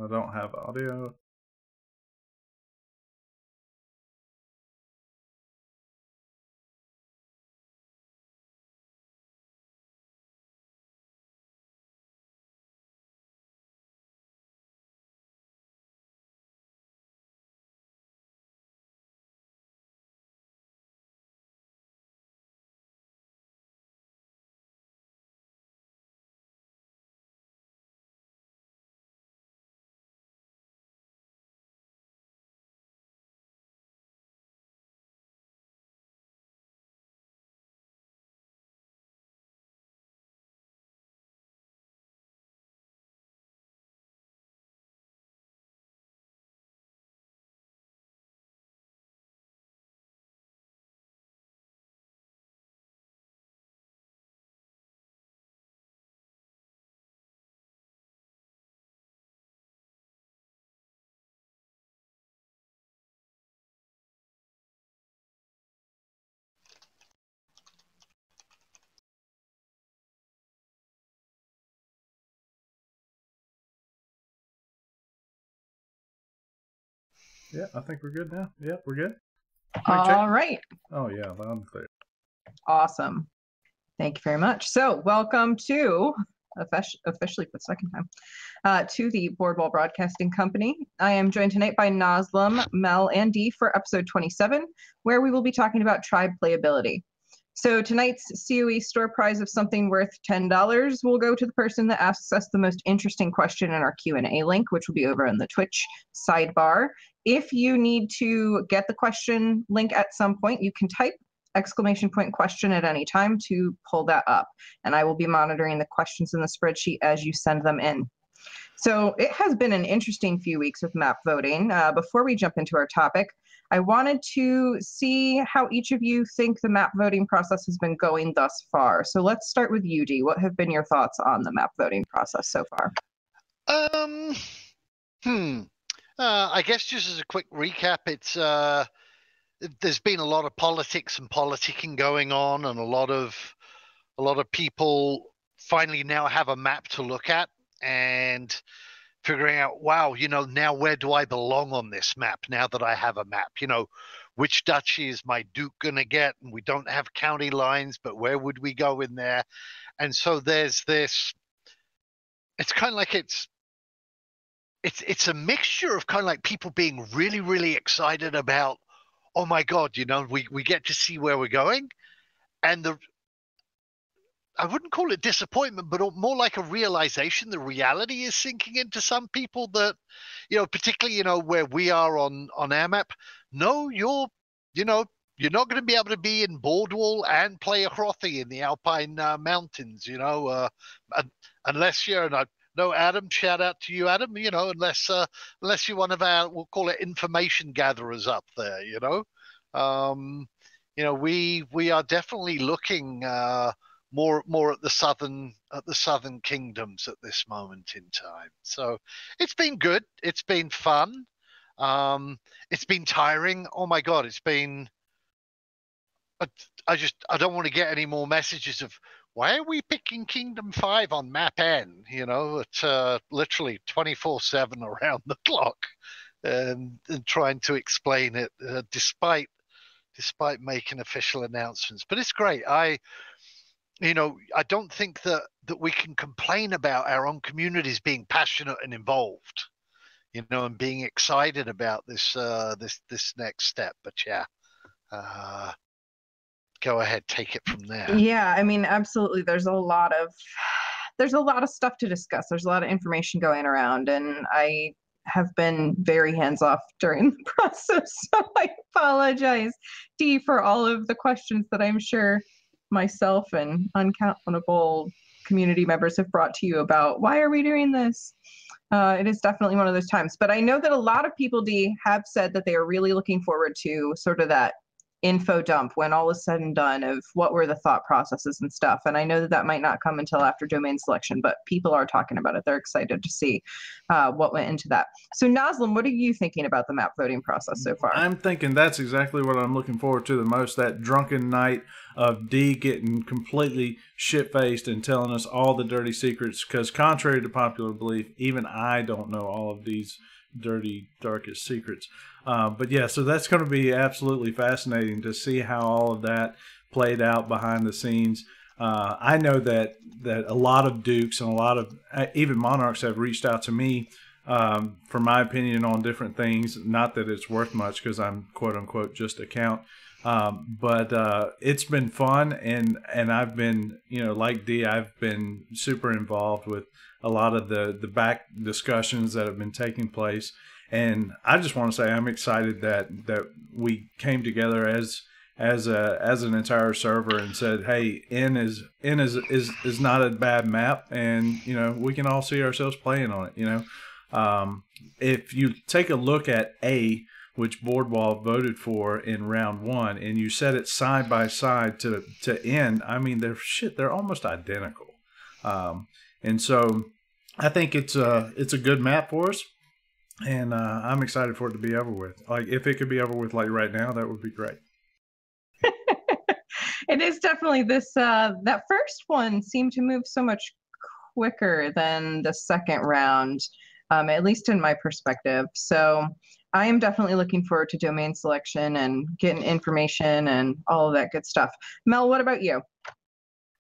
I don't have audio. Yeah, I think we're good now. Yep, we're good. All right. Oh, yeah, loud and clear. Awesome. Thank you very much. So welcome to, officially for the second time, to the Boardwall Broadcasting Company. I am joined tonight by Nazlem, Mel, and Dee for episode 27, where we will be talking about tribe playability. So tonight's COE store prize of something worth $10 will go to the person that asks us the most interesting question in our Q&A link, which will be over in the Twitch sidebar. If you need to get the question link at some point, you can type !question at any time to pull that up. And I will be monitoring the questions in the spreadsheet as you send them in. So it has been an interesting few weeks with map voting. Before we jump into our topic, I wanted to see how each of you think the map voting process has been going thus far. So let's start with you, Dee. What have been your thoughts on the map voting process so far? I guess just as a quick recap, it's there's been a lot of politics and politicking going on, and a lot of people finally now have a map to look at and figuring out, wow, now where do I belong on this map now that I have a map? Which duchy is my duke going to get? And we don't have county lines, but where would we go in there? And so there's this, it's kind of like it's a mixture of kind of like people being really, really excited about, oh my God, we get to see where we're going. And I wouldn't call it disappointment, but more like a realization. The reality is sinking into some people that, particularly, where we are on our map. No, you're not going to be able to be in Boardwall and play a Crothy in the Alpine Mountains, unless you're not. No, Adam, shout out to you, Adam, unless you're one of our, we'll call it information gatherers up there, we are definitely looking more at the southern kingdoms at this moment in time. So it's been good. It's been fun. It's been tiring. Oh my God, it's been. I don't want to get any more messages of why are we picking Kingdom 5 on map N? It's literally 24/7 around the clock, and trying to explain it despite making official announcements. But it's great. I don't think that we can complain about our own communities being passionate and involved, and being excited about this next step. But yeah, go ahead, take it from there. Yeah, I mean, absolutely. There's a lot of stuff to discuss. There's a lot of information going around, and I have been very hands-off during the process, so I apologize, Dee, for all of the questions that I'm sure myself and uncountable community members have brought to you about why are we doing this. It is definitely one of those times, but I know that a lot of people, Dee, have said that they are really looking forward to sort of that info dump when all is said and done of what were the thought processes and stuff. And I know that that might not come until after domain selection, but people are talking about it. They're excited to see what went into that. So Nazlim, what are you thinking about the map voting process so far? I'm thinking that's exactly what I'm looking forward to the most, that drunken night of D getting completely shit-faced and telling us all the dirty secrets, because contrary to popular belief, even I don't know all of these dirty, darkest secrets. But yeah, so that's going to be absolutely fascinating to see how all of that played out behind the scenes. I know that a lot of Dukes and a lot of even Monarchs have reached out to me for my opinion on different things. Not that it's worth much, because I'm quote unquote just a count. But it's been fun, and I've been, like D, I've been super involved with a lot of the back discussions that have been taking place. And I just want to say I'm excited that we came together as an entire server and said, hey, N is not a bad map, and we can all see ourselves playing on it. If you take a look at A, which Boardwall voted for in round 1, and you set it side by side to N, I mean, they're almost identical. And so I think it's a good map for us. And I'm excited for it to be over with. Like, if it could be over with like right now, that would be great. It is definitely this, that first one seemed to move so much quicker than the second round, at least in my perspective. So I am definitely looking forward to domain selection and getting information and all of that good stuff. Mel, what about you?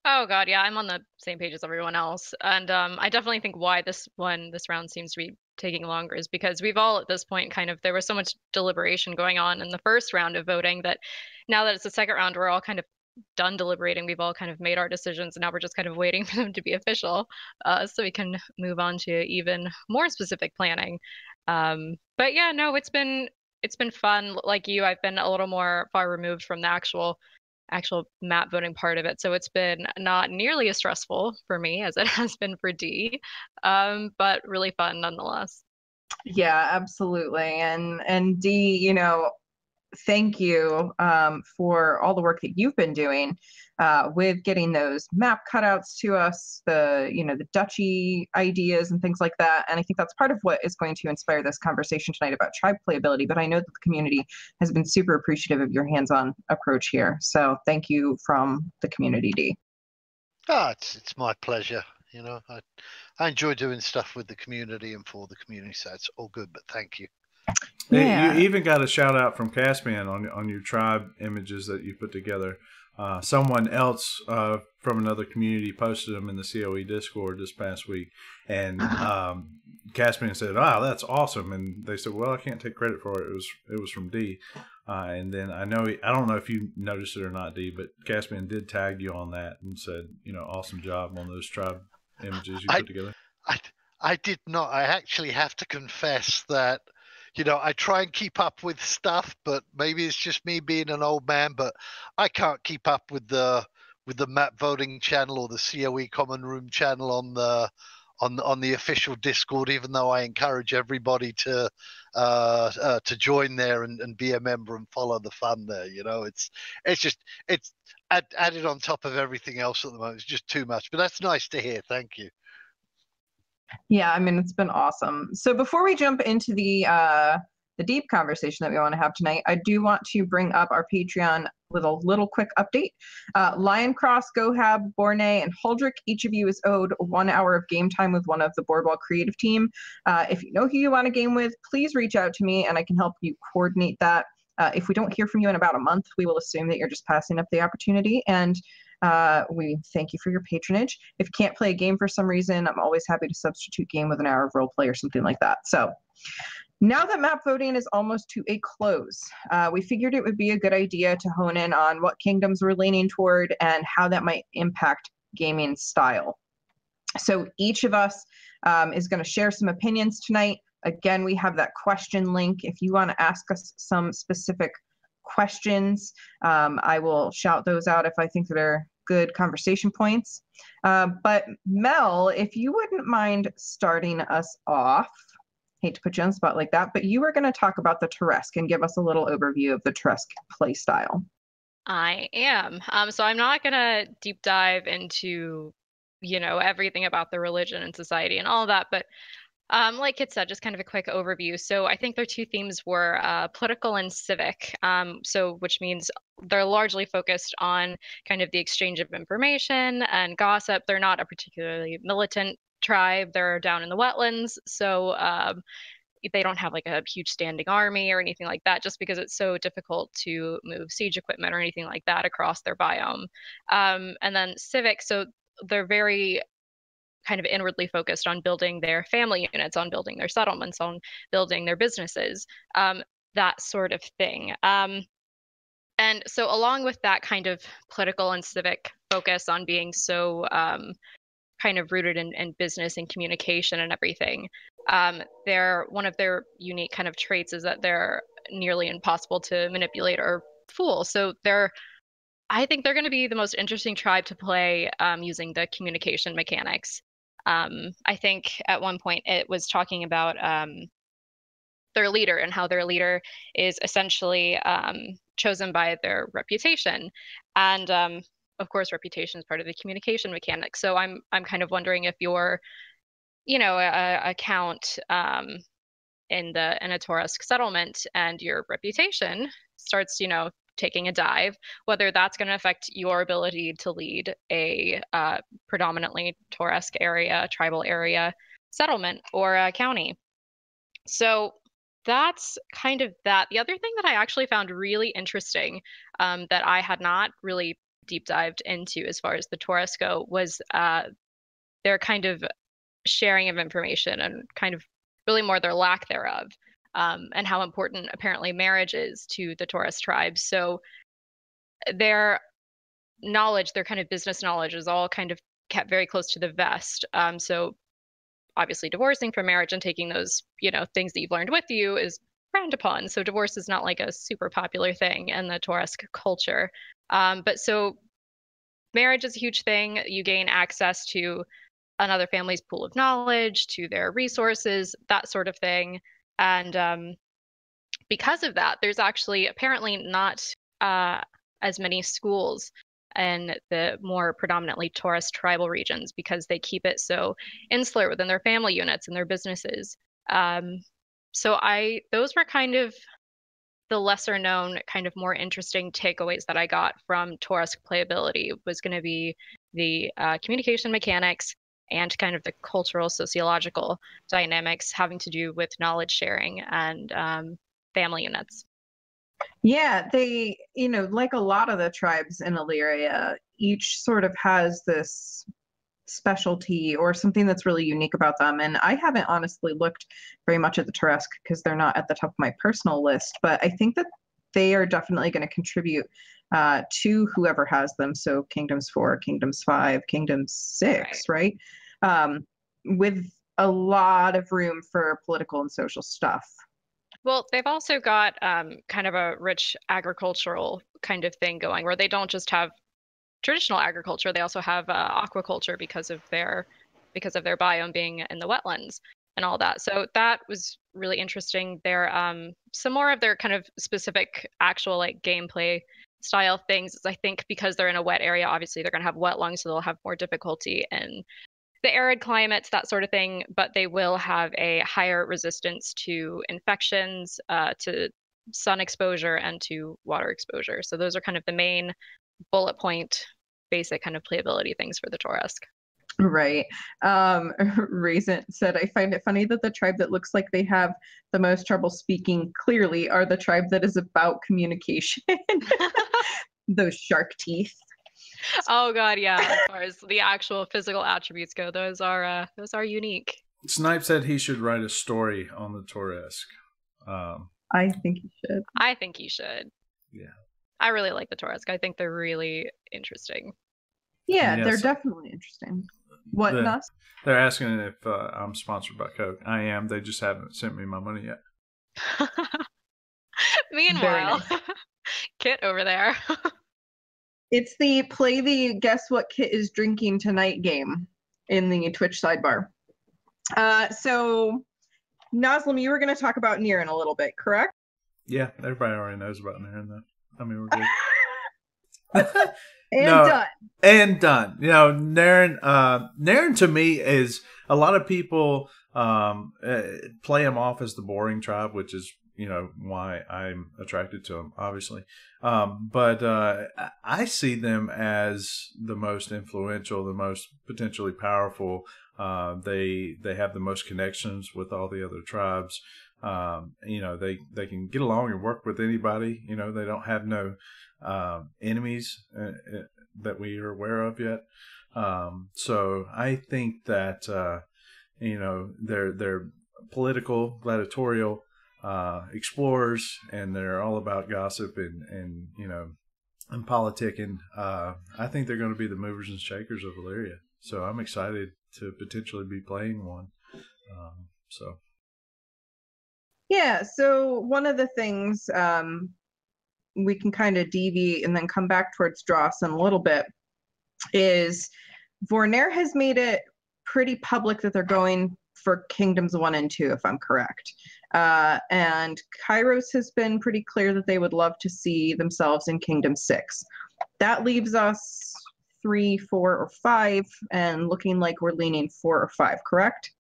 Oh God, yeah, I'm on the same page as everyone else, and I definitely think why this round seems to be taking longer is because we've all at this point there was so much deliberation going on in the first round of voting that now that it's the second round, we're all kind of done deliberating. We've all kind of made our decisions, and now we're just kind of waiting for them to be official, so we can move on to even more specific planning. But yeah, no, it's been fun. Like you, I've been a little more far removed from the actual map voting part of it, so it's been not nearly as stressful for me as it has been for D, but really fun nonetheless. Yeah, absolutely. And D, thank you for all the work that you've been doing with getting those map cutouts to us, the duchy ideas and things like that. And I think that's part of what is going to inspire this conversation tonight about tribe playability. But I know that the community has been super appreciative of your hands-on approach here. So thank you from the community, D. It's my pleasure. I enjoy doing stuff with the community and for the community, so it's all good, but thank you. Yeah. You even got a shout out from Caspian on your tribe images that you put together. Someone else from another community posted them in the COE Discord this past week, and Caspian said, "Wow, that's awesome!" And they said, "Well, I can't take credit for it. It was from D." And then I don't know if you noticed it or not, D, but Caspian did tag you on that and said, awesome job on those tribe images you put together. I did not. I actually have to confess that, I try and keep up with stuff, but maybe it's just me being an old man, but I can't keep up with the map voting channel or the COE Common Room channel on the official Discord, even though I encourage everybody to join there and be a member and follow the fun there. It's added on top of everything else at the moment. It's just too much, but that's nice to hear. Thank you. Yeah, I mean, it's been awesome. So before we jump into the deep conversation that we want to have tonight, I do want to bring up our Patreon with a little quick update. Lioncross, Gohab, Bornay, and Huldrick, each of you is owed 1 hour of game time with one of the Boardwall creative team. If you know who you want to game with, please reach out to me and I can help you coordinate that. If we don't hear from you in about a month, we will assume that you're just passing up the opportunity, and we thank you for your patronage. If you can't play a game for some reason, I'm always happy to substitute game with an hour of role play or something like that. So now that map voting is almost to a close, we figured it would be a good idea to hone in on what kingdoms we're leaning toward and how that might impact gaming style. So each of us is going to share some opinions tonight. Again, we have that question link. If you want to ask us some specific questions, I will shout those out if I think that are good conversation points. But Mel, if you wouldn't mind starting us off, hate to put you on the spot like that, but you were going to talk about the Turesk and give us a little overview of the Turesk play style. I am. So I'm not gonna deep dive into, everything about the religion and society and all that, but like Kit said, just kind of a quick overview. So I think their two themes were political and civic. So which means they're largely focused on kind of the exchange of information and gossip. They're not a particularly militant tribe. They're down in the wetlands, so they don't have like a huge standing army or anything like that, just because it's so difficult to move siege equipment or anything like that across their biome. And then civic, so they're very kind of inwardly focused on building their family units, on building their settlements, on building their businesses, that sort of thing. And so, along with that kind of political and civic focus on being so kind of rooted in business and communication and everything, one of their unique kind of traits is that they're nearly impossible to manipulate or fool. So I think they're going to be the most interesting tribe to play using the communication mechanics. I think at one point it was talking about their leader and how their leader is essentially chosen by their reputation. And of course, reputation is part of the communication mechanics. So I'm kind of wondering if your, account in a Taurusk settlement and your reputation starts, taking a dive, whether that's going to affect your ability to lead a predominantly Taurusk area, tribal area settlement or a county. So that's kind of that. The other thing that I actually found really interesting that I had not really deep dived into as far as the Taurusk go was their kind of sharing of information and kind of really more their lack thereof. And how important apparently marriage is to the Taurus tribes. So their knowledge, their kind of business knowledge is all kind of kept very close to the vest. So obviously divorcing from marriage and taking those, things that you've learned with you is frowned upon. So divorce is not like a super popular thing in the Taurusk culture. But so marriage is a huge thing. You gain access to another family's pool of knowledge, to their resources, that sort of thing. And because of that, there's actually apparently not as many schools in the more predominantly Taurus tribal regions because they keep it so insular within their family units and their businesses. So those were kind of the lesser known, kind of more interesting takeaways that I got from Taurusk playability was going to be the communication mechanics and kind of the cultural sociological dynamics having to do with knowledge sharing and family units. Yeah, they, like a lot of the tribes in Illyria, each sort of has this specialty or something that's really unique about them. And I haven't honestly looked very much at the Taurusk because they're not at the top of my personal list, but I think that they are definitely going to contribute to whoever has them. So Kingdoms 4, Kingdoms 5, Kingdoms 6, right? With a lot of room for political and social stuff. Well, they've also got kind of a rich agricultural kind of thing going where they don't just have traditional agriculture, they also have aquaculture because of their biome being in the wetlands and all that. So that was really interesting. There some more of their kind of specific actual like gameplay style things is I think because they're in a wet area, obviously they're going to have wet lungs, so they'll have more difficulty in the arid climates, that sort of thing, but they will have a higher resistance to infections, to sun exposure, and to water exposure. So those are kind of the main bullet point, basic kind of playability things for the Taurusk. Right. Raisin said, I find it funny that the tribe that looks like they have the most trouble speaking clearly are the tribe that is about communication. Those shark teeth. Oh god, yeah. As far as the actual physical attributes go, those are unique. Snipe said he should write a story on the Taurusk. I think he should. I think he should. Yeah. I really like the Taurusk. I think they're really interesting. Yeah, Yes. they're definitely interesting. What, Nuss? They're asking if I'm sponsored by Coke. I am. They just haven't sent me my money yet. Meanwhile, nice. Kit over there. It's the play the guess what Kit is drinking tonight game in the Twitch sidebar. So, Noslim, you were going to talk about Nier in a little bit, correct? Yeah, everybody already knows about Nier. I mean, we're good. And No. done. And done. You know, Naren to me is a lot of people play him off as the boring tribe, which is, you know, why I'm attracted to him, obviously. But I see them as the most influential, the most potentially powerful. They have the most connections with all the other tribes. You know, they can get along and work with anybody. You know, they don't have no enemies that we are aware of yet. So I think that you know, they're political, gladiatorial explorers, and they're all about gossip and you know, and politicking. I think they're going to be the movers and shakers of Illyria. So I'm excited to potentially be playing one. So. Yeah, so one of the things we can kind of deviate and then come back towards Dross in a little bit is Vornare has made it pretty public that they're going for Kingdoms 1 and 2, if I'm correct. And Kairos has been pretty clear that they would love to see themselves in Kingdom 6. That leaves us 3, 4, or 5, and looking like we're leaning 4 or 5, correct?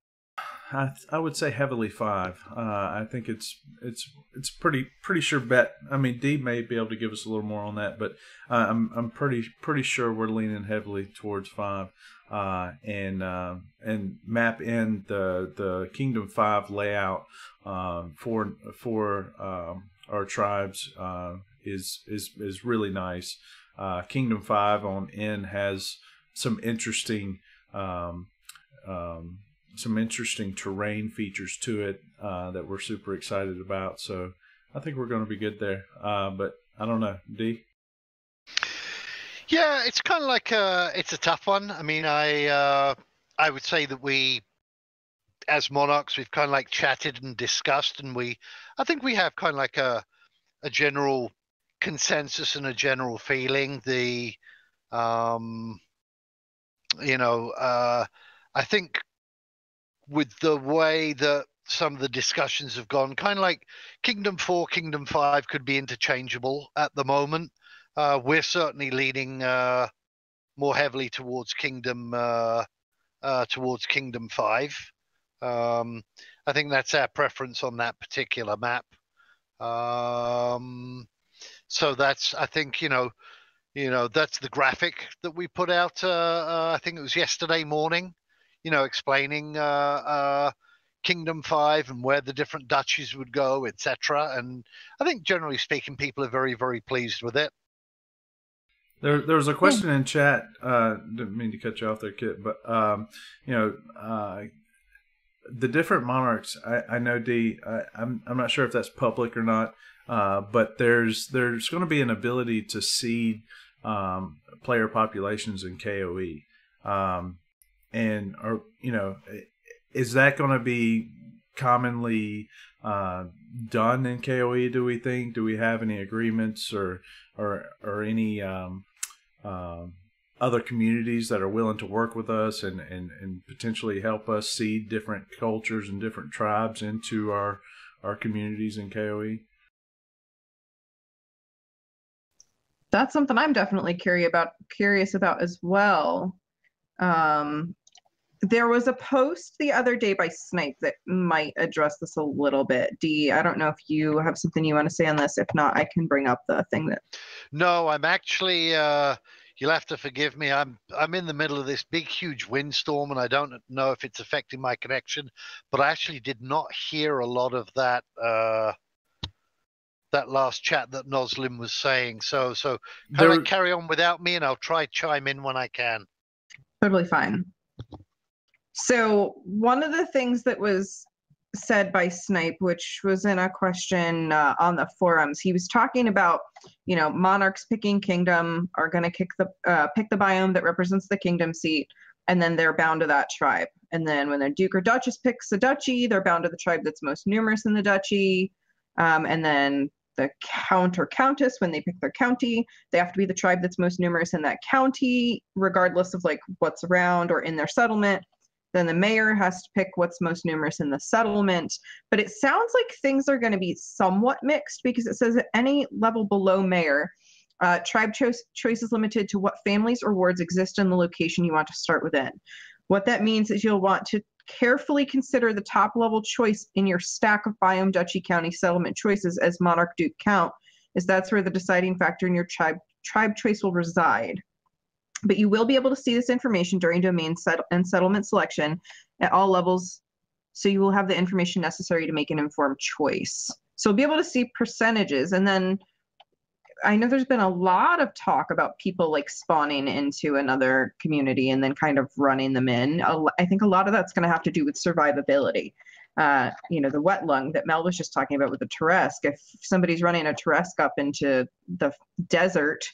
I would say heavily 5. I think it's pretty sure bet. I mean, Dee may be able to give us a little more on that, but I'm pretty sure we're leaning heavily towards 5. And map in the Kingdom 5 layout for our tribes is really nice. Kingdom 5 on N has some interesting terrain features to it that we're super excited about. So I think we're going to be good there. But I don't know, D. Yeah, it's kind of like it's a tough one. I mean, I would say that we, as Monarchs, we've kind of like chatted and discussed, and I think we have kind of like a general consensus and a general feeling. You know, I think with the way that some of the discussions have gone, kind of like Kingdom 4, Kingdom 5 could be interchangeable at the moment. We're certainly leaning more heavily towards Kingdom 5. I think that's our preference on that particular map. So that's, I think, you know, that's the graphic that we put out. I think it was yesterday morning. You know, explaining Kingdom 5 and where the different duchies would go, etc. And I think, generally speaking, people are very, very pleased with it. There was a question in chat. Didn't mean to cut you off there, Kit, but you know, the different monarchs. I know, D. I'm not sure if that's public or not, but there's going to be an ability to seed player populations in KOE. And, or, you know, is that going to be commonly done in KOE, do we think? Do we have any agreements or any other communities that are willing to work with us and potentially help us seed different cultures and different tribes into our communities in KOE? That's something I'm definitely curious about as well. There was a post the other day by Snipe that might address this a little bit. Dee, I don't know if you have something you want to say on this. If not, I can bring up the thing that. No, I'm actually. You'll have to forgive me. I'm in the middle of this big, huge windstorm, and I don't know if it's affecting my connection. But I actually did not hear a lot of that. That last chat that Noslin was saying. So kind of carry on without me, and I'll try chime in when I can. Totally fine. So one of the things that was said by Snipe, which was in a question on the forums, he was talking about, you know, monarchs picking kingdom are going to pick the biome that represents the kingdom seat, and then they're bound to that tribe. And then when their duke or duchess picks a duchy, they're bound to the tribe that's most numerous in the duchy. And then the count or countess, when they pick their county, they have to be the tribe that's most numerous in that county, regardless of like what's around or in their settlement. Then the mayor has to pick what's most numerous in the settlement. But it sounds like things are going to be somewhat mixed, because it says at any level below mayor, Tribe choice is limited to what families or wards exist in the location you want to start within. What that means is you'll want to carefully consider the top level choice in your stack of biome, duchy, county, settlement choices as monarch, duke count, as that's where the deciding factor in your tribe choice will reside. But you will be able to see this information during domain and settlement selection at all levels, so you will have the information necessary to make an informed choice. So you'll be able to see percentages, and then I know there's been a lot of talk about people like spawning into another community and then kind of running them in. I think a lot of that's going to have to do with survivability. The wet lung that Mel was just talking about with the Turesk. If somebody's running a Turesk up into the desert,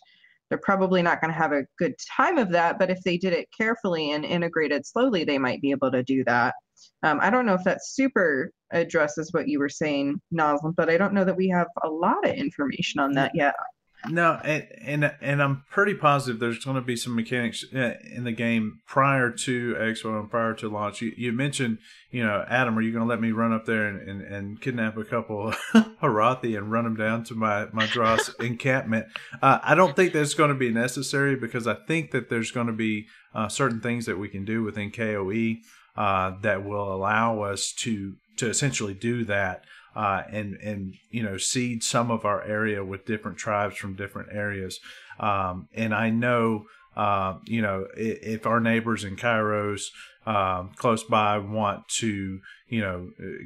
they're probably not going to have a good time of that. But if they did it carefully and integrated slowly, they might be able to do that. I don't know if that super addresses what you were saying, Noslin, but I don't know that we have a lot of information on that yet. No, and I'm pretty positive there's going to be some mechanics in the game prior to Expo and prior to launch. You mentioned, Adam, are you going to let me run up there and kidnap a couple of Harathi and run them down to my Dross encampment? I don't think that's going to be necessary, because I think that there's going to be certain things that we can do within KOE that will allow us to essentially do that. And seed some of our area with different tribes from different areas. And I know, if our neighbors in Kairos close by want to,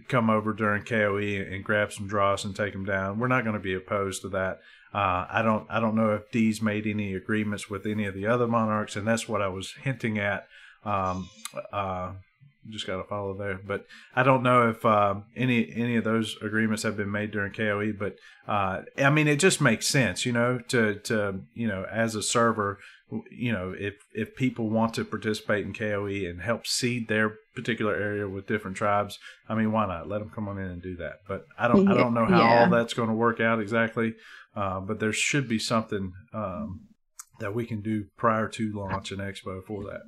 come over during KOE and grab some dross and take them down, we're not going to be opposed to that. I don't know if Dee's made any agreements with any of the other monarchs, and that's what I was hinting at. Just got to follow there, but I don't know if any of those agreements have been made during KOE. But it just makes sense, to as a server, if people want to participate in KOE and help seed their particular area with different tribes, why not let them come on in and do that? But I don't know how all that's going to work out exactly, but there should be something that we can do prior to launch and Expo for that.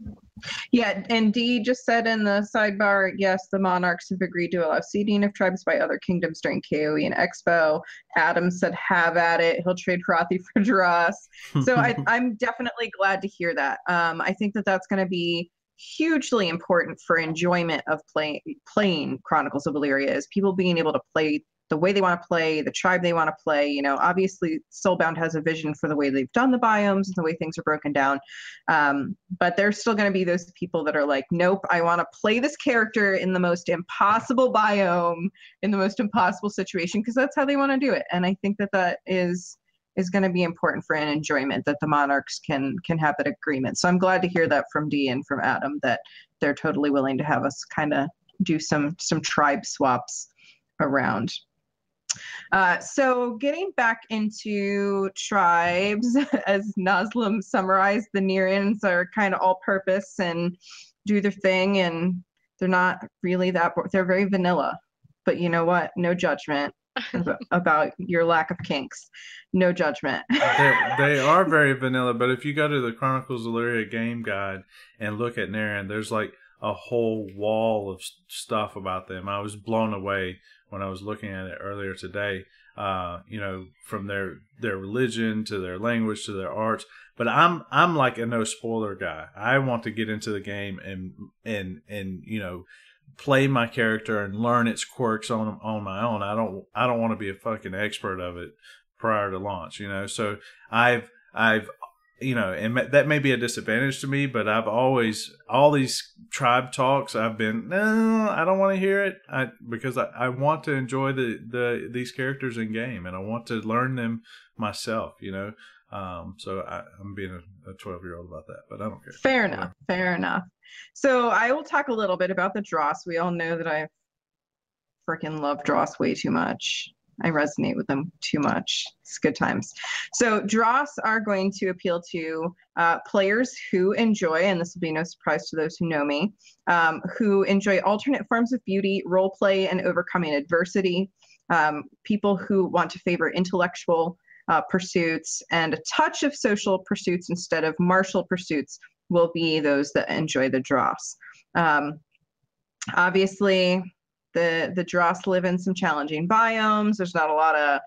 Yeah, and Dee just said in the sidebar, yes, the monarchs have agreed to allow seeding of tribes by other kingdoms during KOE and Expo. Adam said, have at it. He'll trade Harathi for Dross. So I'm definitely glad to hear that. I think that that's going to be hugely important for enjoyment of playing Chronicles of Illyria, is people being able to play the way they want to play, the tribe they want to play. Obviously Soulbound has a vision for the way they've done the biomes and the way things are broken down. But there's still going to be those people that are like, nope, I want to play this character in the most impossible biome, in the most impossible situation, because that's how they want to do it. And I think that is going to be important for an enjoyment, that the monarchs can have that agreement. So I'm glad to hear that from Dee and from Adam, that they're totally willing to have us kind of do some tribe swaps around. So getting back into tribes, as Noslin summarized, the Nereans are kind of all-purpose and do their thing, and they're not really they're very vanilla. But you know what? No judgment about your lack of kinks. No judgment. They are very vanilla, but if you go to the Chronicles of Illyria game guide and look at Nerean, there's like a whole wall of stuff about them. I was blown away when I was looking at it earlier today, from their religion to their language to their arts. But I'm like a no spoiler guy. I want to get into the game and play my character and learn its quirks on my own. I don't want to be a fucking expert of it prior to launch. So I've and that may be a disadvantage to me, but I've always, all these tribe talks, I've been, no, I don't want to hear it, because I want to enjoy these characters in game, and I want to learn them myself, So I'm being a 12-year-old about that, but I don't care. Fair enough. So I will talk a little bit about the Dross. We all know that I freaking love Dross way too much. I resonate with them too much. It's good times. So Dross are going to appeal to players who enjoy, and this will be no surprise to those who know me, who enjoy alternate forms of beauty, role play, and overcoming adversity. People who want to favor intellectual pursuits and a touch of social pursuits instead of martial pursuits will be those that enjoy the Dross. Obviously, the Dross live in some challenging biomes. There's not a lot of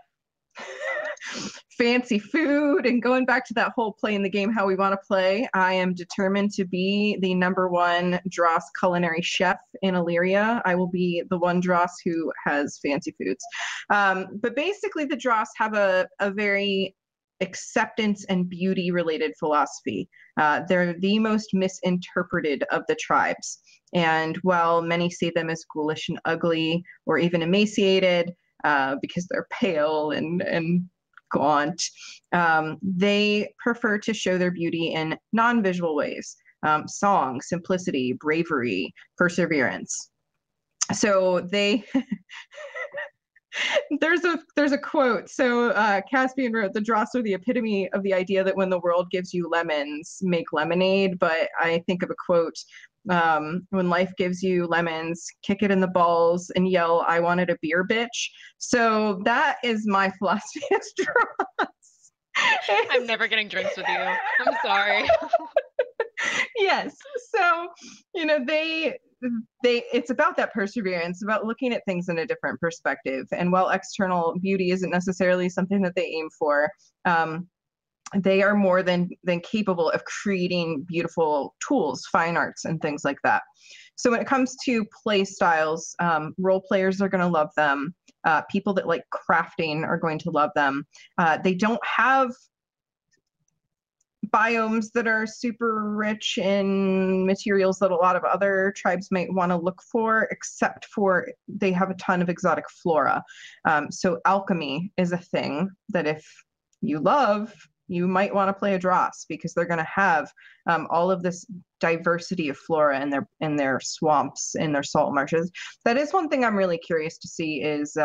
fancy food and going back to that whole playing the game how we want to play. I am determined to be the #1 Dross culinary chef in Illyria. I will be the one Dross who has fancy foods. But basically the Dross have a very acceptance and beauty related philosophy. They're the most misinterpreted of the tribes. And while many see them as ghoulish and ugly or even emaciated because they're pale and gaunt, they prefer to show their beauty in non-visual ways. Song, simplicity, bravery, perseverance. So they there's a quote. So Caspian wrote, "The Dross are the epitome of the idea that when the world gives you lemons, make lemonade." But I think of a quote, "When life gives you lemons, kick it in the balls and yell, 'I wanted a beer, bitch.'" So that is my philosophy as Dross. I'm never getting drinks with you. I'm sorry. Yes. So, it's about that perseverance, about looking at things in a different perspective. And while external beauty isn't necessarily something that they aim for, they are more than capable of creating beautiful tools, fine arts, and things like that. So when it comes to play styles, role players are going to love them. People that like crafting are going to love them. They don't have biomes that are super rich in materials that a lot of other tribes might want to look for, except for they have a ton of exotic flora. So alchemy is a thing that if you love, you might want to play a Dross, because they're going to have all of this diversity of flora in their swamps, in their salt marshes. That is one thing I'm really curious to see is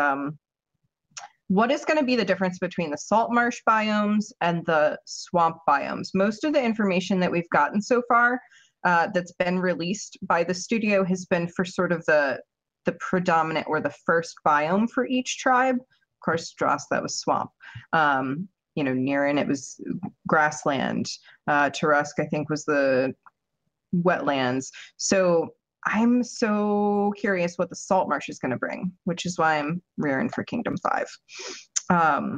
what is going to be the difference between the salt marsh biomes and the swamp biomes? Most of the information that we've gotten so far that's been released by the studio has been for sort of the predominant or the first biome for each tribe. Of course, Dross, that was swamp. Nirin, it was grassland. Turusk, I think, was the wetlands. So I'm so curious what the salt marsh is going to bring, which is why I'm rearing for Kingdom 5.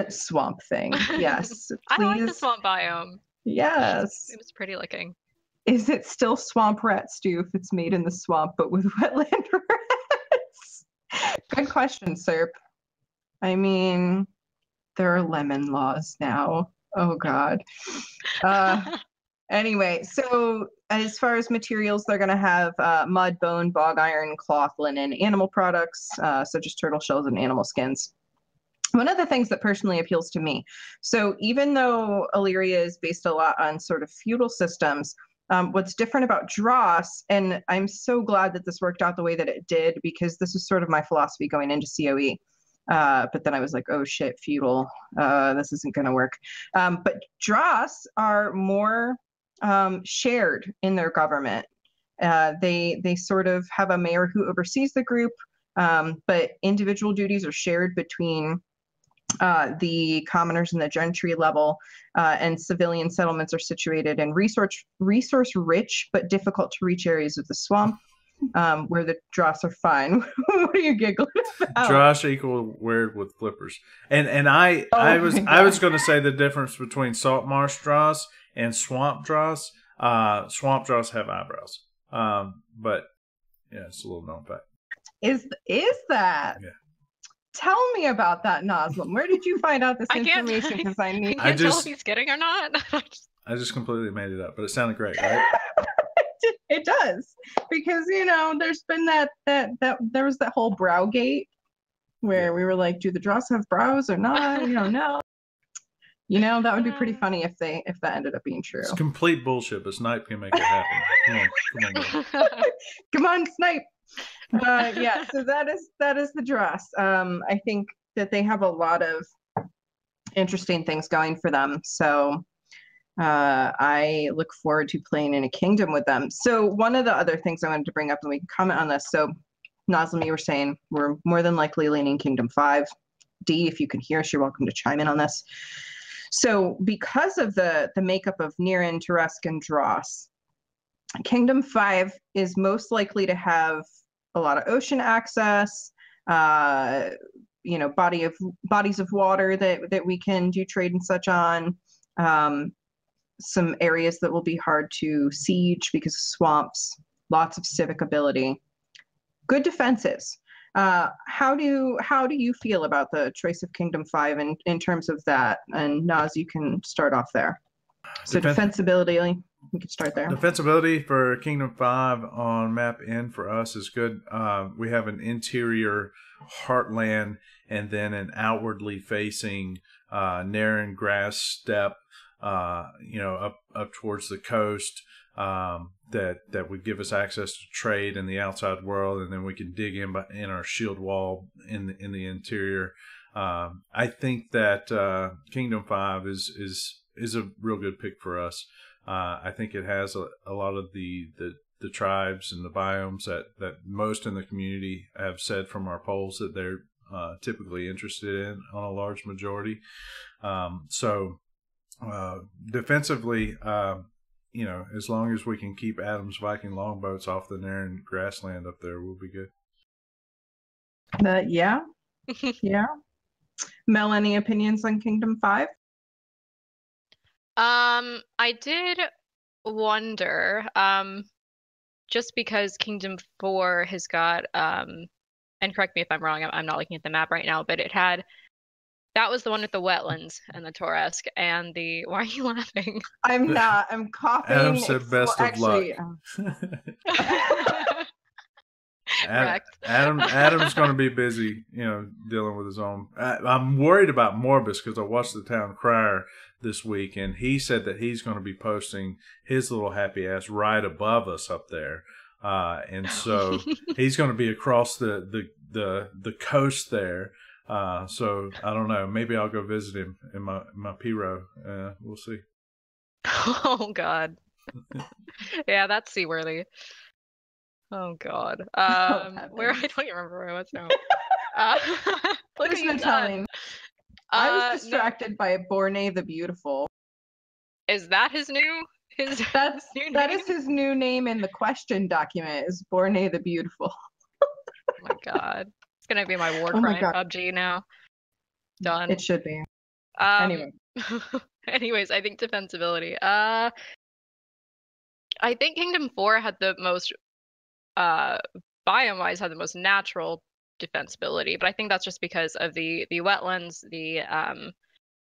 Swamp thing. Yes. I like the Please. swamp biome. Yes. It was pretty looking. Is it still swamp rat stew if it's made in the swamp but with wetland rats? Good question, Serp. I mean, there are lemon laws now. Oh, God. Anyway, so as far as materials, they're going to have mud, bone, bog iron, cloth, linen, animal products, such as turtle shells and animal skins. One of the things that personally appeals to me, so even though Illyria is based a lot on sort of feudal systems, what's different about Dross, and I'm so glad that this worked out the way that it did, because this was sort of my philosophy going into COE. But then I was like, oh shit, feudal, this isn't going to work. But Dross are more shared in their government. They sort of have a mayor who oversees the group, but individual duties are shared between the commoners and the gentry level, and civilian settlements are situated in resource rich but difficult to reach areas of the swamp, where the Dross are fine. What are you giggling about? Dross equal weird with flippers. And I was going to say the difference between salt marsh Dross and swamp Dross. Swamp Dross have eyebrows. But yeah, it's a little known fact. Is that? Yeah. Tell me about that, Noslam. Where did you find out this information? Because I need. I can't tell if he's kidding or not. I just completely made it up, but it sounded great, right? It does, because there's been that there was that whole Browgate where we were like, do the Dross have brows or not? We don't know. That would be pretty funny if that ended up being true. It's complete bullshit, but Snipe can make it happen. Come on. Come on, Snipe. Yeah, so that is the Dross. I think that they have a lot of interesting things going for them. So I look forward to playing in a kingdom with them. So one of the other things I wanted to bring up, and we can comment on this. So Noslam, you were saying we're more than likely leaning Kingdom 5. D, if you can hear us, you're welcome to chime in on this. So because of the makeup of Nirin, Turusk, and Dross, Kingdom 5 is most likely to have a lot of ocean access, bodies of water that we can do trade and such on. Some areas that will be hard to siege because of swamps. Lots of civic ability. Good defenses. How do you feel about the choice of Kingdom 5 in terms of that? And Naz, you can start off there. So defensibility, we could start there. Defensibility for Kingdom 5 on map N for us is good. We have an interior heartland and then an outwardly facing narrow grass steppe, up towards the coast. That would give us access to trade in the outside world, and then we can dig in our shield wall in the interior. I think that Kingdom 5 is a real good pick for us. I think it has a lot of the tribes and the biomes that most in the community have said from our polls that they're typically interested in on a large majority. So defensively, as long as we can keep Adam's Viking longboats off the narrow grassland up there, we'll be good. Yeah. Yeah. Mel, any opinions on Kingdom 5? I did wonder, just because Kingdom 4 has got, and correct me if I'm wrong, I'm not looking at the map right now, but that was the one with the wetlands and the Torresk and why are you laughing? I'm not, I'm coughing. Adam said best of luck. Adam's going to be busy, dealing with his own. I'm worried about Morbus because I watched the Town Crier this week, and he said that he's going to be posting his little happy ass right above us up there, and so he's going to be across the coast there. So I don't know. Maybe I'll go visit him in my P-row. We'll see. Oh God. Yeah, that's seaworthy. Oh God. Where I don't even remember where I was now. Look at you telling. I was distracted by Borne the Beautiful. Is that his new? That is his new name in the question document. Is Borne the Beautiful. Oh my God. It's gonna be my war crime PUBG now. Done. It should be. Anyway. Anyways, I think defensibility. I think Kingdom 4 had the most biome-wise had the most natural defensibility, but I think that's just because of the wetlands, the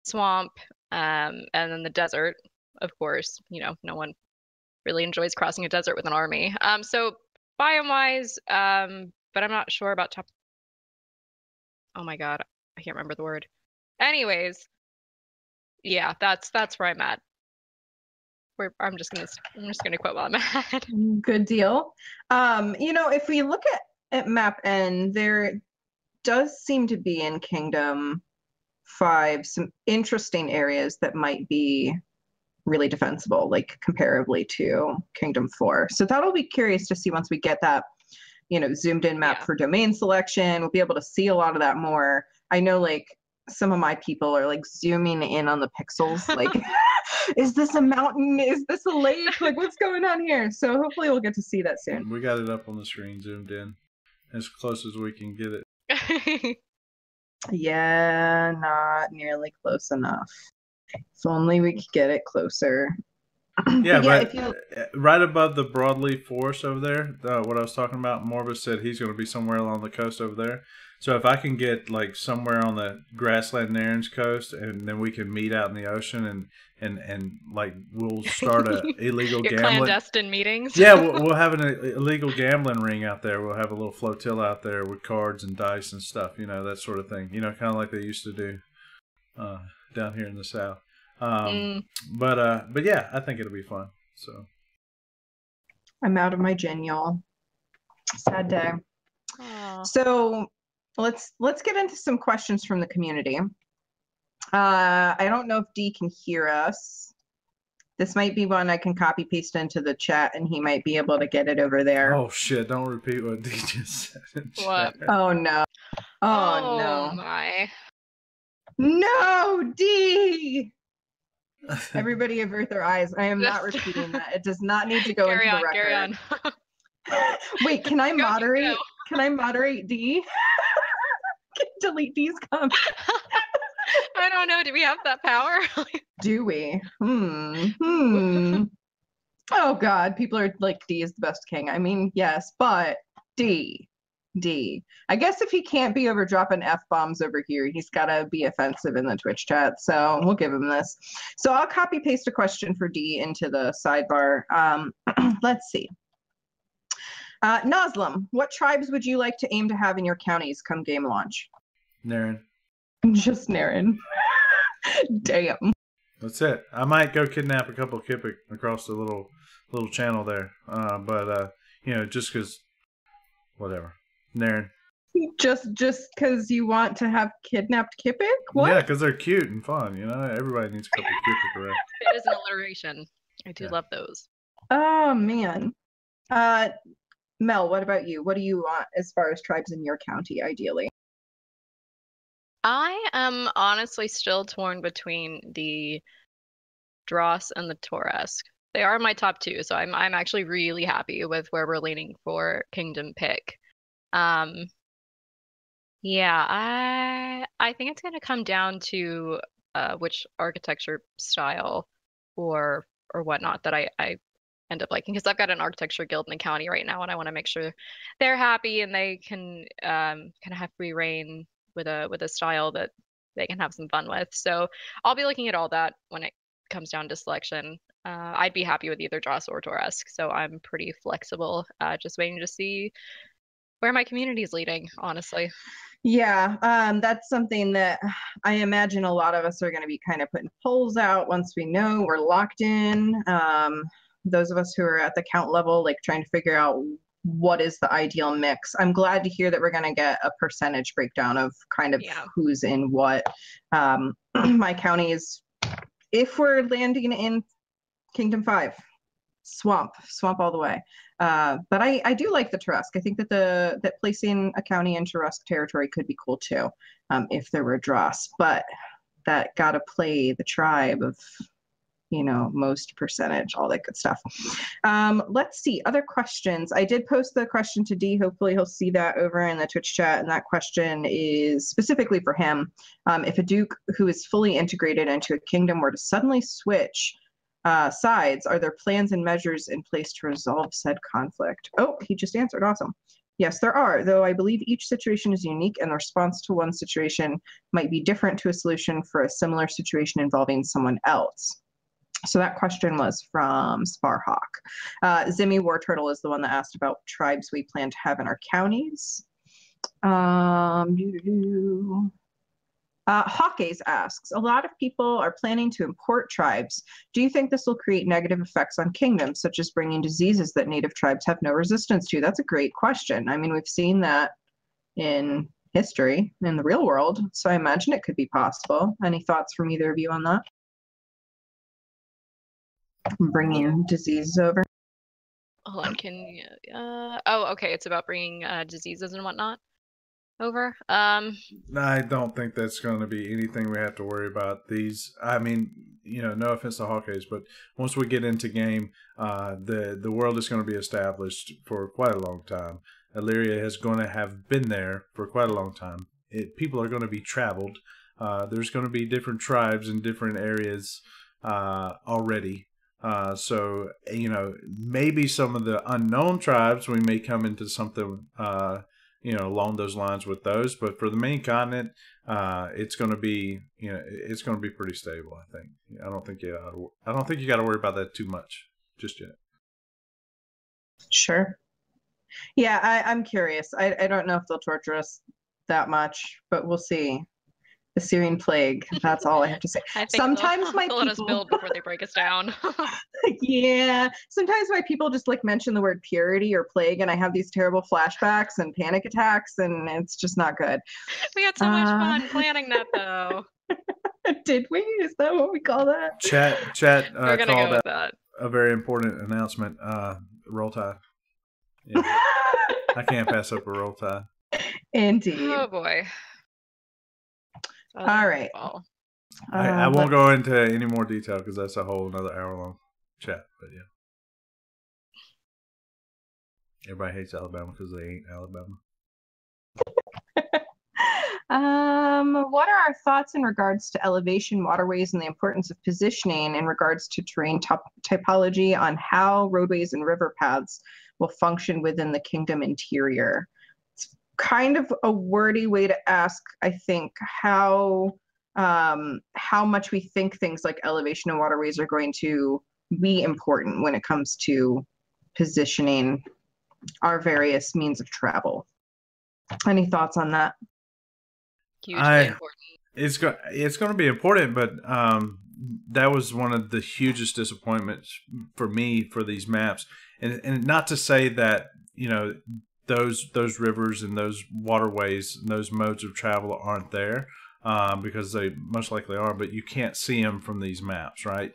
swamp, and then the desert. Of course, no one really enjoys crossing a desert with an army. So biome-wise, but I'm not sure about top. Oh my God, I can't remember the word. Anyways, yeah, that's where I'm at. I'm just gonna quit while I'm at. Good deal. If we look at map N, there does seem to be in Kingdom 5 some interesting areas that might be really defensible, like comparably to Kingdom 4. So that'll be curious to see once we get that, zoomed in map for domain selection. We'll be able to see a lot of that more. I know like some of my people are like zooming in on the pixels, like, is this a mountain? Is this a lake? Like, what's going on here? So hopefully we'll get to see that soon. We got it up on the screen, zoomed in as close as we can get it. Yeah, not nearly close enough. If only we could get it closer. Yeah, right above the broadleaf forest over there, what I was talking about, Morbus said he's going to be somewhere along the coast over there. So if I can get like somewhere on the grassland Nairn's coast, and then we can meet out in the ocean and like we'll start a illegal gambling clandestine meetings. Yeah, we'll have an illegal gambling ring out there. We'll have a little flotilla out there with cards and dice and stuff, that sort of thing. Kind of like they used to do down here in the South. But yeah, I think it'll be fun. So I'm out of my gin, y'all. Sad day. Aww. So let's get into some questions from the community. I don't know if Dee can hear us. This might be one I can copy paste into the chat, and he might be able to get it over there. Oh shit! Don't repeat what Dee just said in what? chat. Oh no! Oh no! My! No, Dee! Everybody avert their eyes. I am not repeating that. It does not need to go into the record. Carry on. Wait, can I moderate? Can I moderate Dee? delete these comments. I don't know. Do we have that power? Do we? Oh God, people are like, D is the best king. I mean, yes, but D. I guess if he can't be over dropping F-bombs over here, he's got to be offensive in the Twitch chat. So we'll give him this. So I'll copy paste a question for D into the sidebar. Let's see. Noslam, what tribes would you like to aim to have in your counties come game launch? Naren. Just Naren. Damn. That's it. I might go kidnap a couple of Kipik across the little channel there. But just because, whatever. Naren. Just because you want to have kidnapped Kipik? What? Yeah, because they're cute and fun. Everybody needs a couple of Kipik around. It is an alliteration. I do love those. Oh man. Mel, what about you? What do you want as far as tribes in your county, ideally? I am honestly still torn between the Dross and the Toresk. They are my top two, so I'm actually really happy with where we're leaning for Kingdom pick. Yeah, I think it's gonna come down to which architecture style or whatnot that I end up liking, because I've got an architecture guild in the county right now, and I want to make sure they're happy and they can kind of have free reign with a style that they can have some fun with. So I'll be looking at all that when it comes down to selection. I'd be happy with either Dross or Toresk, so I'm pretty flexible. Just waiting to see where my community is leading, honestly. Yeah, that's something that I imagine a lot of us are going to be kind of putting polls out once we know we're locked in. Those of us who are at the count level, like trying to figure out what is the ideal mix. I'm glad to hear that we're going to get a percentage breakdown of kind of who's in what. My county is, if we're landing in Kingdom 5, swamp all the way. But I do like the Turusk. I think that placing a county in Turusk territory could be cool too, if there were Dross. But that got to play the tribe of, most percentage, all that good stuff. Let's see, other questions. I did post the question to D. Hopefully he'll see that over in the Twitch chat. And that question is specifically for him. If a duke who is fully integrated into a kingdom were to suddenly switch sides, are there plans and measures in place to resolve said conflict? Oh, he just answered. Awesome. Yes, there are, though I believe each situation is unique and the response to one situation might be different to a solution for a similar situation involving someone else. So that question was from Sparhawk. Zimmy War Turtle is the one that asked about tribes we plan to have in our counties. Hawkes asks, a lot of people are planning to import tribes. Do you think this will create negative effects on kingdoms, such as bringing diseases that native tribes have no resistance to? That's a great question. I mean, we've seen that in history, in the real world, so I imagine it could be possible. Any thoughts from either of you on that? Bringing diseases over? Hold on, oh, okay, it's about bringing diseases and whatnot over. I don't think that's going to be anything we have to worry about. I mean, no offense to Hawkeyes, but once we get into game, the world is going to be established for quite a long time. Illyria is going to have been there for quite a long time. People are going to be traveled. There's going to be different tribes in different areas already. So, maybe some of the unknown tribes, we may come into something along those lines with those, but for the main continent, it's going to be, it's going to be pretty stable. I think. I don't think you got to worry about that too much just yet. Sure. Yeah, I'm curious. I don't know if they'll torture us that much, but we'll see. The Syrian plague. That's all I have to say. I think sometimes they'll let us build before they break us down. Yeah. Sometimes my people just mention the word purity or plague, and I have these terrible flashbacks and panic attacks, and it's just not good. We had so much fun planning that, though. Did we? Is that what we call that? Chat. We're gonna go with that. A very important announcement. Roll Tide. Yeah. I can't pass up a Roll Tide. Indeed. Oh boy. All right. I won't go into any more detail because that's a whole another hour-long chat. But yeah, everybody hates Alabama because they ain't Alabama. What are our thoughts in regards to elevation, waterways, and the importance of positioning in regards to terrain typology on how roadways and river paths will function within the kingdom interior? It's kind of a wordy way to ask, I think, how much we think things like elevation and waterways are going to be important when it comes to positioning our various means of travel. Any thoughts on that? Hugely important. It's going to be important, but that was one of the hugest disappointments for me for these maps, and not to say that those rivers and those waterways and those modes of travel aren't there, because they most likely are, but you can't see them from these maps, right?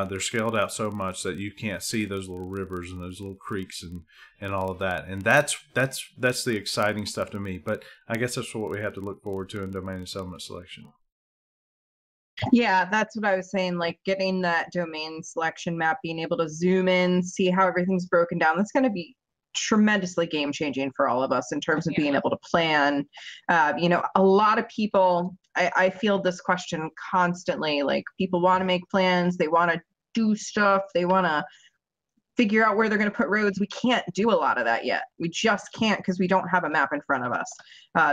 They're scaled out so much that you can't see those little rivers and those little creeks and all of that. And that's the exciting stuff to me. But I guess that's what we have to look forward to in domain and settlement selection. Yeah, that's what I was saying. Like getting that domain selection map, being able to zoom in, see how everything's broken down. That's going to be tremendously game changing for all of us in terms of being able to plan. A lot of people, I feel this question constantly, like people want to make plans, they want to do stuff, they want to figure out where they're going to put roads. We can't do a lot of that yet. We just can't, because we don't have a map in front of us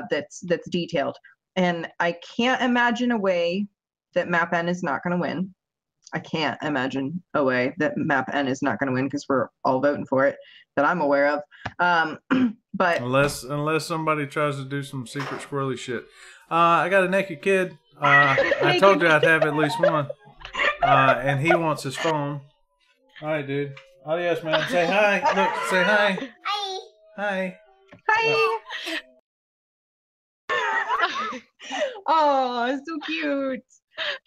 that's detailed. And I can't imagine a way that map N is not going to win. I can't imagine a way that map N is not going to win, because we're all voting for it that I'm aware of. But unless somebody tries to do some secret squirrely shit. I got a naked kid. I told you I'd have at least one. And he wants his phone. All right, dude. Adios, man. Say hi. Look, say hi. Hi. Hi. Oh, so cute.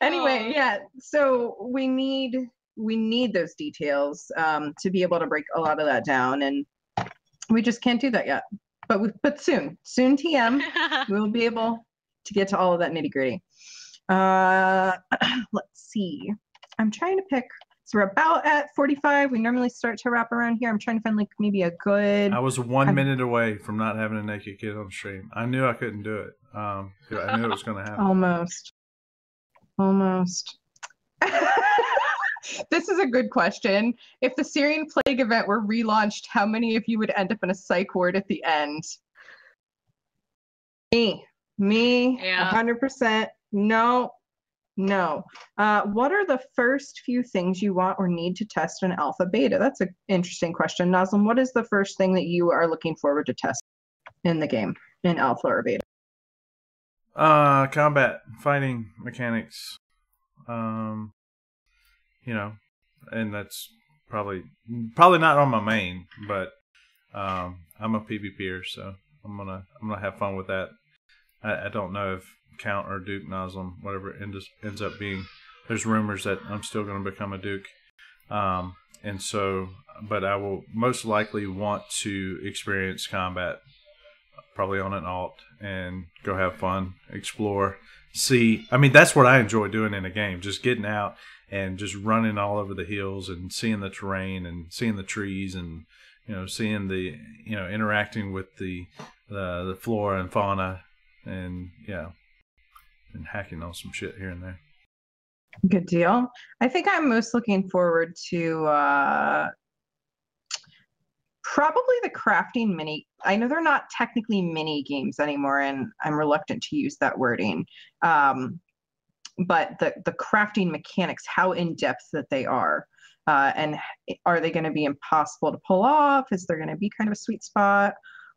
Anyway, yeah. So we need those details to be able to break a lot of that down, and we just can't do that yet. But soon TM, we will be able to get to all of that nitty gritty. Let's see. I'm trying to pick. So we're about at 45. We normally start to wrap around here. I'm trying to find like maybe a good. I was 1 minute away from not having a naked kid on stream. I knew I couldn't do it. I knew it was going to happen. Almost. This is a good question. If the Syrian plague event were relaunched, how many of you would end up in a psych ward at the end? Me, Yeah. 100%. No. What are the first few things you want or need to test in alpha beta? That's an interesting question. Nazlim, what is the first thing that you are looking forward to test in the game, in alpha or beta? Combat, fighting mechanics. And that's probably not on my main, but I'm a PvPer, so I'm gonna have fun with that. I don't know if Count or Duke Nazlim, whatever it ends up being. There's rumors that I'm still going to become a Duke, and so, but I will most likely want to experience combat, probably on an alt, and go have fun, explore, see. I mean, that's what I enjoy doing in a game, just getting out and just running all over the hills and seeing the terrain and seeing the trees and seeing the interacting with the flora and fauna and and hacking on some shit here and there. Good deal. I think I'm most looking forward to probably the crafting mini. I know they're not technically mini games anymore, and I'm reluctant to use that wording. But the crafting mechanics, how in depth that they are, and are they going to be impossible to pull off? Is there going to be kind of a sweet spot?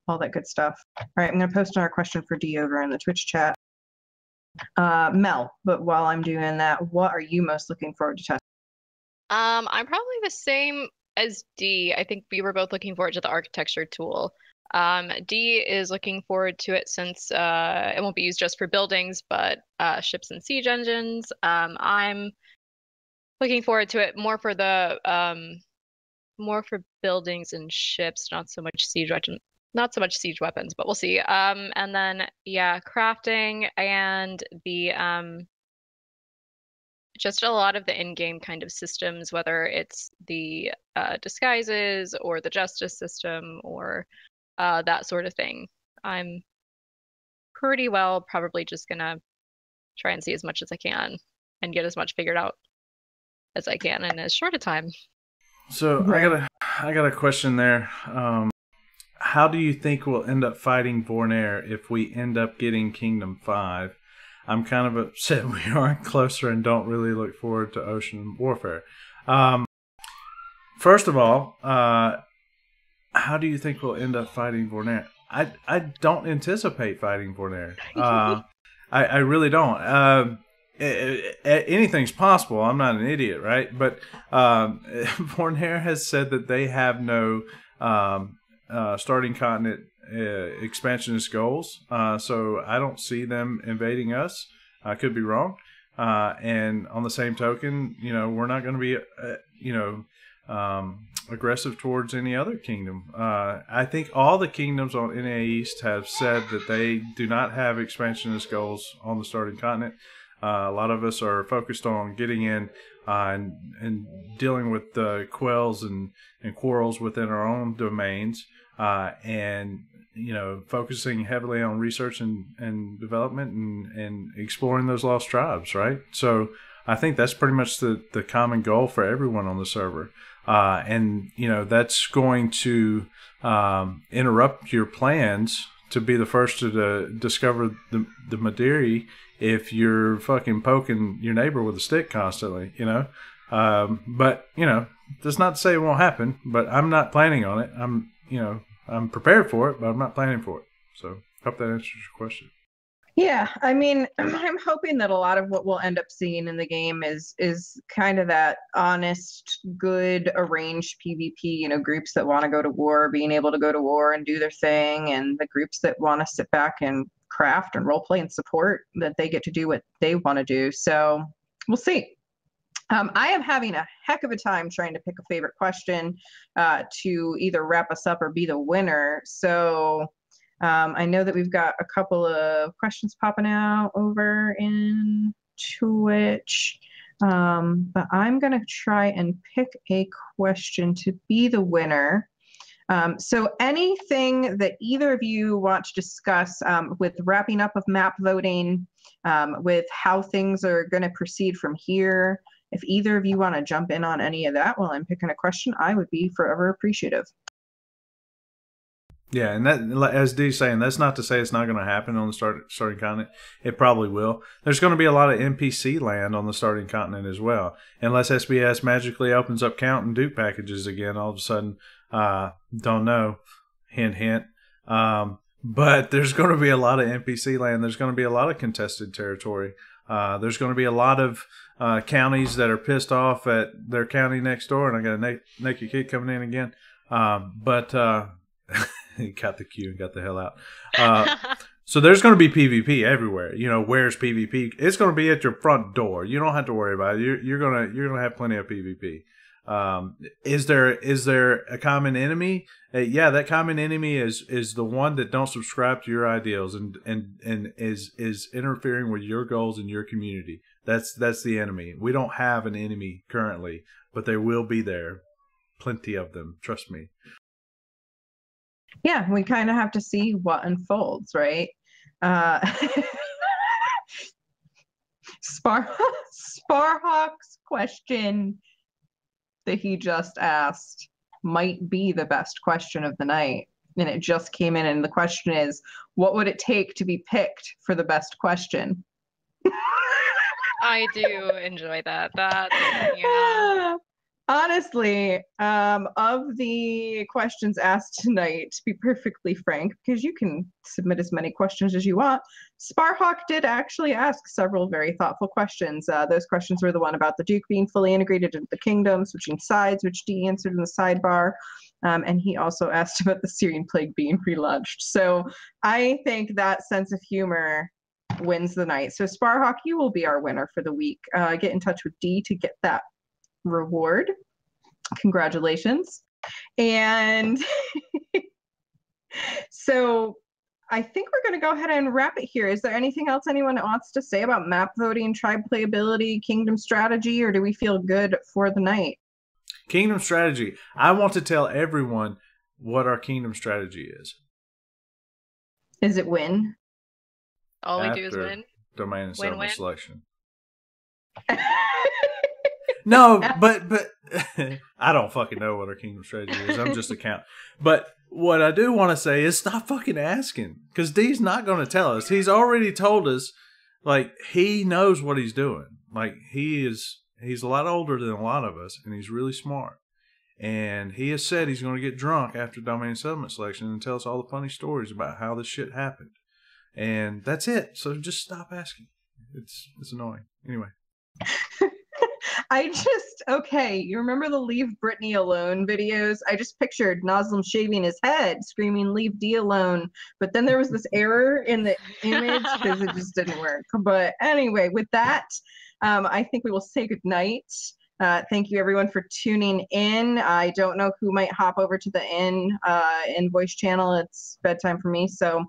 All that good stuff. All right, I'm going to post another question for D over in the Twitch chat. Mel, but while I'm doing that, what are you most looking forward to testing? I'm probably the same as D. I think we were both looking forward to the architecture tool. D is looking forward to it since it won't be used just for buildings, but ships and siege engines. I'm looking forward to it more for the more for buildings and ships, not so much siege weapons, but we'll see. And then crafting and the just a lot of the in-game kind of systems, whether it's the disguises or the justice system or that sort of thing. I'm pretty well. Probably just gonna try and see as much as I can and get as much figured out as I can in as short a time. So I got a question there. How do you think we'll end up fighting Vornair if we end up getting Kingdom 5? I'm kind of upset we aren't closer and don't really look forward to ocean warfare. First of all, how do you think we'll end up fighting Vornair? I don't anticipate fighting Vornair. I really don't. Anything's possible. I'm not an idiot, right? But Vornair has said that they have no starting continent expansionist goals. So I don't see them invading us. I could be wrong. And on the same token, we're not going to be, aggressive towards any other kingdom. I think all the kingdoms on NA East have said that they do not have expansionist goals on the starting continent. A lot of us are focused on getting in and dealing with quells and quarrels within our own domains, and focusing heavily on research and development and exploring those lost tribes, right? So I think that's pretty much the common goal for everyone on the server. And that's going to interrupt your plans to be the first to discover the Madeiri if you're fucking poking your neighbor with a stick constantly, But, that's not to say it won't happen, but I'm not planning on it. I'm prepared for it, but I'm not planning for it. So hope that answers your question. Yeah, I mean, I'm hoping that a lot of what we'll end up seeing in the game is kind of that honest, good, arranged PvP, groups that want to go to war, being able to go to war and do their thing, and the groups that want to sit back and craft and roleplay and support, that they get to do what they want to do. So we'll see. I am having a heck of a time trying to pick a favorite question to either wrap us up or be the winner. So I know that we've got a couple of questions popping out over in Twitch, but I'm going to try and pick a question to be the winner. So anything that either of you want to discuss with wrapping up of map voting, with how things are going to proceed from here, if either of you want to jump in on any of that while I'm picking a question, I would be forever appreciative. Yeah, and that, as Dee's saying, that's not to say it's not going to happen on the starting continent. It probably will. There's going to be a lot of NPC land on the starting continent as well. Unless SBS magically opens up count and Duke packages again, all of a sudden, don't know, hint, hint. But there's going to be a lot of NPC land. There's going to be a lot of contested territory. There's going to be a lot of counties that are pissed off at their county next door. And I got a naked kid coming in again. He got the cue and got the hell out. So there's going to be PvP everywhere. Where's PvP? It's going to be at your front door. You don't have to worry about it. You're gonna have plenty of PvP. Is there a common enemy? Yeah, that common enemy is the one that don't subscribe to your ideals and is interfering with your goals in your community. That's the enemy. We don't have an enemy currently, but they will be there. Plenty of them. Trust me. Yeah, we kind of have to see what unfolds, right? Sparhawk's question that he just asked might be the best question of the night. And it just came in, and the question is, what would it take to be picked for the best question? I do enjoy that. Yeah. Honestly, of the questions asked tonight, to be perfectly frank, because you can submit as many questions as you want, Sparhawk did actually ask several very thoughtful questions. Those questions were the one about the Duke being fully integrated into the kingdom, switching sides, which Dee answered in the sidebar. And he also asked about the Syrian plague being relaunched. So I think that sense of humor wins the night. So Sparhawk, you will be our winner for the week. Get in touch with Dee to get that reward. Congratulations. And so I think we're going to go ahead and wrap it here. Is there anything else anyone wants to say about map voting, tribe playability, kingdom strategy, or do we feel good for the night? Kingdom strategy. I want to tell everyone what our kingdom strategy is. Is it win? All we do is after win. domain and settlement Win-win. selection. No, but I don't fucking know what our kingdom strategy is. I'm just a count. But what I do want to say is stop fucking asking, because D's not going to tell us. He's already told us, like, he knows what he's doing. Like, he's a lot older than a lot of us, and he's really smart. And he has said he's going to get drunk after domain and settlement selection and tell us all the funny stories about how this shit happened. And that's it. So just stop asking. It's annoying. Anyway. Okay, you remember the Leave Britney Alone videos? I just pictured Nazlim shaving his head, screaming, "Leave D alone." But then there was this error in the image because it just didn't work. But anyway, with that, I think we will say goodnight. Thank you, everyone, for tuning in. I don't know who might hop over to the in voice channel. It's bedtime for me, so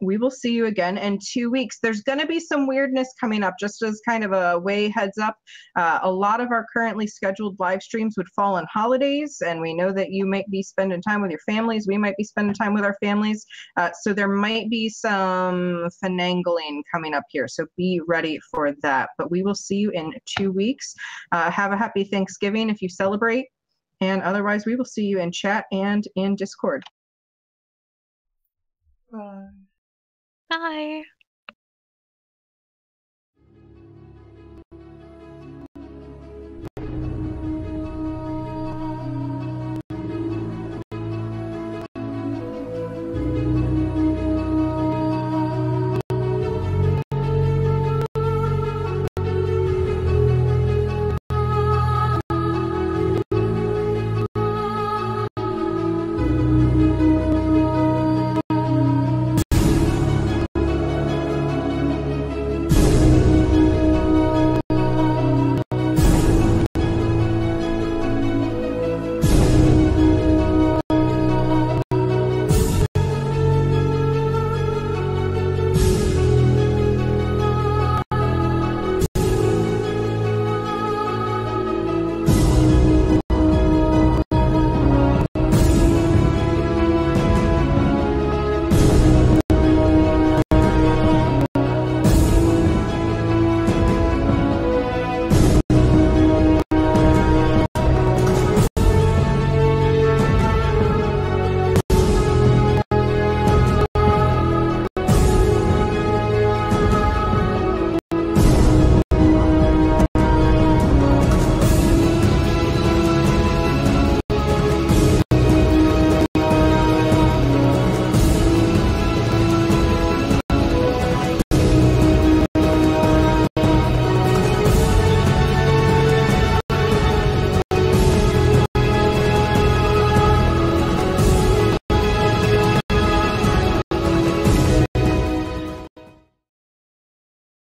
we will see you again in 2 weeks. There's going to be some weirdness coming up, just as kind of a way heads up. A lot of our currently scheduled live streams would fall on holidays, and we know that you might be spending time with your families. We might be spending time with our families. So there might be some finagling coming up here. So be ready for that. But we will see you in 2 weeks. Have a happy Thanksgiving if you celebrate. And otherwise, we will see you in chat and in Discord. Bye. Bye.